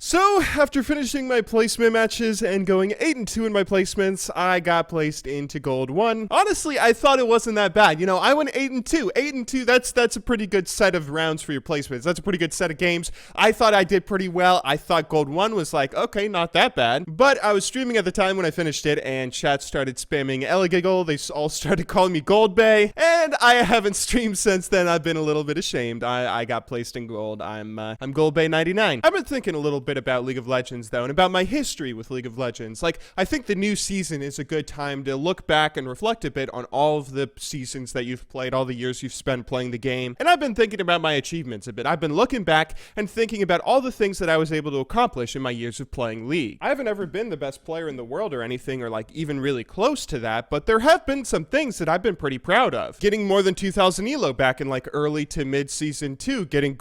So, after finishing my placement matches and going 8-2 in my placements, I got placed into Gold 1. Honestly, I thought it wasn't that bad. You know, I went 8-2. 8-2, that's a pretty good set of rounds for your placements. That's a pretty good set of games. I thought I did pretty well. I thought Gold 1 was like, okay, not that bad. But I was streaming at the time when I finished it, and chat started spamming Eligiggle. They all started calling me Gold Bay, and I haven't streamed since then. I've been a little bit ashamed. I got placed in Gold. I'm Gold Bay 99. I've been thinking a little bit about League of Legends though, and about my history with League of Legends. Like, I think the new season is a good time to look back and reflect a bit on all of the seasons that you've played, all the years you've spent playing the game. And I've been thinking about my achievements a bit. I've been looking back and thinking about all the things that I was able to accomplish in my years of playing League. I haven't ever been the best player in the world or anything, or like even really close to that, but there have been some things that I've been pretty proud of. Getting more than 2,000 elo back in like early to mid season 2, getting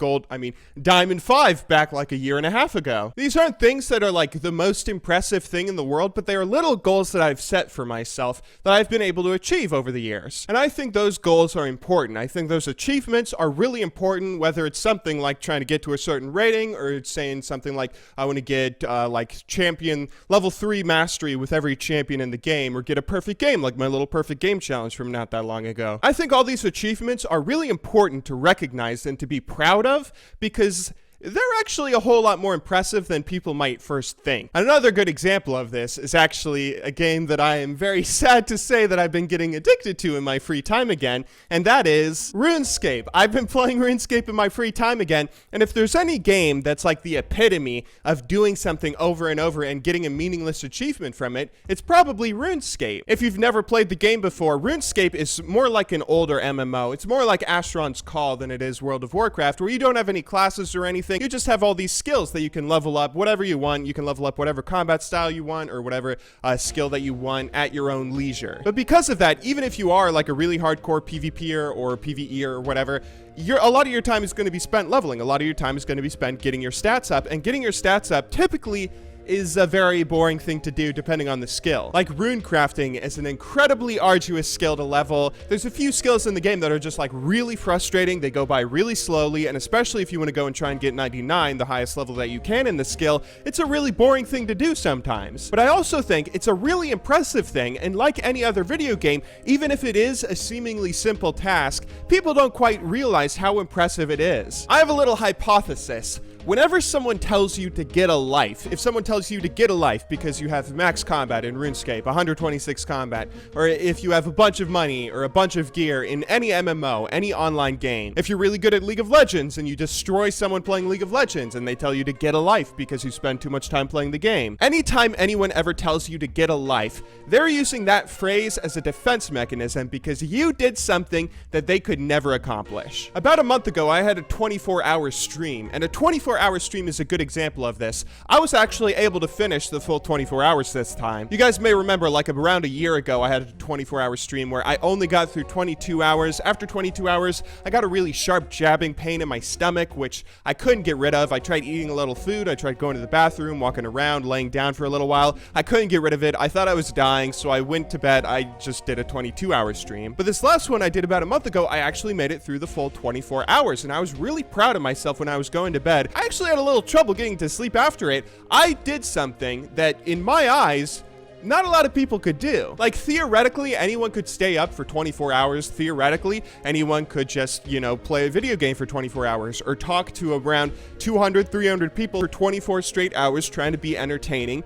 Diamond 5 back like a year and a half ago. These aren't things that are like the most impressive thing in the world, but they are little goals that I've set for myself that I've been able to achieve over the years. And I think those goals are important. I think those achievements are really important, whether it's something like trying to get to a certain rating, or it's saying something like, I want to get like champion level 3 mastery with every champion in the game, or get a perfect game like my little perfect game challenge from not that long ago. I think all these achievements are really important to recognize and to be proud of, because they're actually a whole lot more impressive than people might first think. Another good example of this is actually a game that I am very sad to say that I've been getting addicted to in my free time again, and that is RuneScape. I've been playing RuneScape in my free time again, and if there's any game that's like the epitome of doing something over and over and getting a meaningless achievement from it, it's probably RuneScape. If you've never played the game before, RuneScape is more like an older MMO. It's more like Asheron's Call than it is World of Warcraft, where you don't have any classes or anything. You just have all these skills that you can level up whatever you want. You can level up whatever combat style you want, or whatever skill that you want at your own leisure. But because of that, even if you are like a really hardcore PvPer or PvEer or whatever, a lot of your time is going to be spent leveling. A lot of your time is going to be spent getting your stats up, and getting your stats up typically is a very boring thing to do depending on the skill. Like, rune crafting is an incredibly arduous skill to level. There's a few skills in the game that are just like really frustrating. They go by really slowly, and especially if you want to go and try and get 99, the highest level that you can in the skill, it's a really boring thing to do sometimes. But I also think it's a really impressive thing, and like any other video game, even if it is a seemingly simple task, people don't quite realize how impressive it is. I have a little hypothesis. Whenever someone tells you to get a life, if someone tells you to get a life because you have max combat in RuneScape, 126 combat, or if you have a bunch of money or a bunch of gear in any MMO, any online game, if you're really good at League of Legends and you destroy someone playing League of Legends and they tell you to get a life because you spend too much time playing the game, anytime anyone ever tells you to get a life, they're using that phrase as a defense mechanism because you did something that they could never accomplish. About a month ago, I had a 24-hour stream, and a 24-hour stream is a good example of this. I was actually able to finish the full 24 hours this time. You guys may remember, like around a year ago, I had a 24-hour stream where I only got through 22 hours. After 22 hours, I got a really sharp jabbing pain in my stomach, which I couldn't get rid of. I tried eating a little food. I tried going to the bathroom, walking around, laying down for a little while. I couldn't get rid of it. I thought I was dying, so I went to bed. I just did a 22-hour stream. But this last one I did about a month ago, I actually made it through the full 24 hours, and I was really proud of myself when I was going to bed. I actually had a little trouble getting to sleep after it. I did something that, in my eyes, not a lot of people could do. Like, theoretically, anyone could stay up for 24 hours. Theoretically, anyone could just, you know, play a video game for 24 hours, or talk to around 200, 300 people for 24 straight hours trying to be entertaining.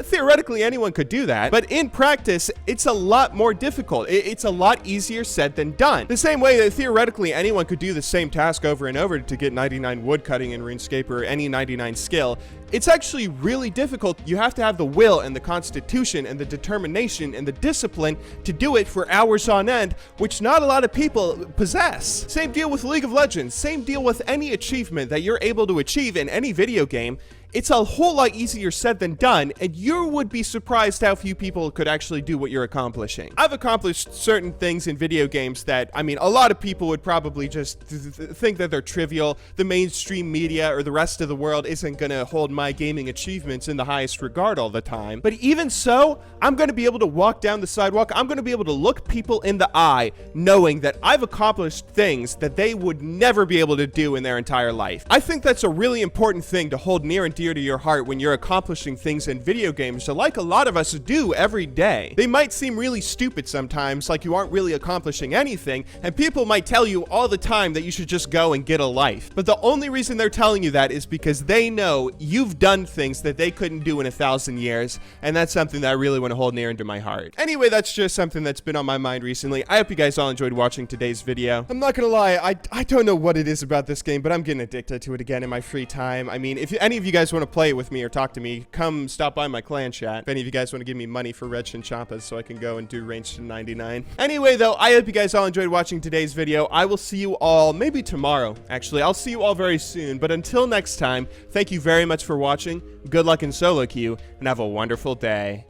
Theoretically, anyone could do that. But in practice, it's a lot more difficult. It's a lot easier said than done. The same way that theoretically anyone could do the same task over and over to get 99 woodcutting in RuneScape or any 99 skill, it's actually really difficult. You have to have the will and the constitution and the determination and the discipline to do it for hours on end, which not a lot of people possess. Same deal with League of Legends. Same deal with any achievement that you're able to achieve in any video game. It's a whole lot easier said than done, and you would be surprised how few people could actually do what you're accomplishing. I've accomplished certain things in video games that, I mean, a lot of people would probably just think that they're trivial. The mainstream media or the rest of the world isn't gonna hold my gaming achievements in the highest regard all the time. But even so, I'm gonna be able to walk down the sidewalk. I'm gonna be able to look people in the eye knowing that I've accomplished things that they would never be able to do in their entire life. I think that's a really important thing to hold near and dear dear to your heart when you're accomplishing things in video games, like a lot of us do every day. They might seem really stupid sometimes, like you aren't really accomplishing anything, and people might tell you all the time that you should just go and get a life. But the only reason they're telling you that is because they know you've done things that they couldn't do in 1,000 years, and that's something that I really want to hold near into my heart. Anyway, that's just something that's been on my mind recently. I hope you guys all enjoyed watching today's video. I'm not gonna lie, I don't know what it is about this game, but I'm getting addicted to it again in my free time. I mean, if any of you guys want to play it with me or talk to me, come stop by my clan chat. If any of you guys want to give me money for Red Chinchompas so I can go and do range to 99. Anyway, though, I hope you guys all enjoyed watching today's video. I will see you all maybe tomorrow. Actually, I'll see you all very soon. But until next time, thank you very much for watching. Good luck in solo queue, and have a wonderful day.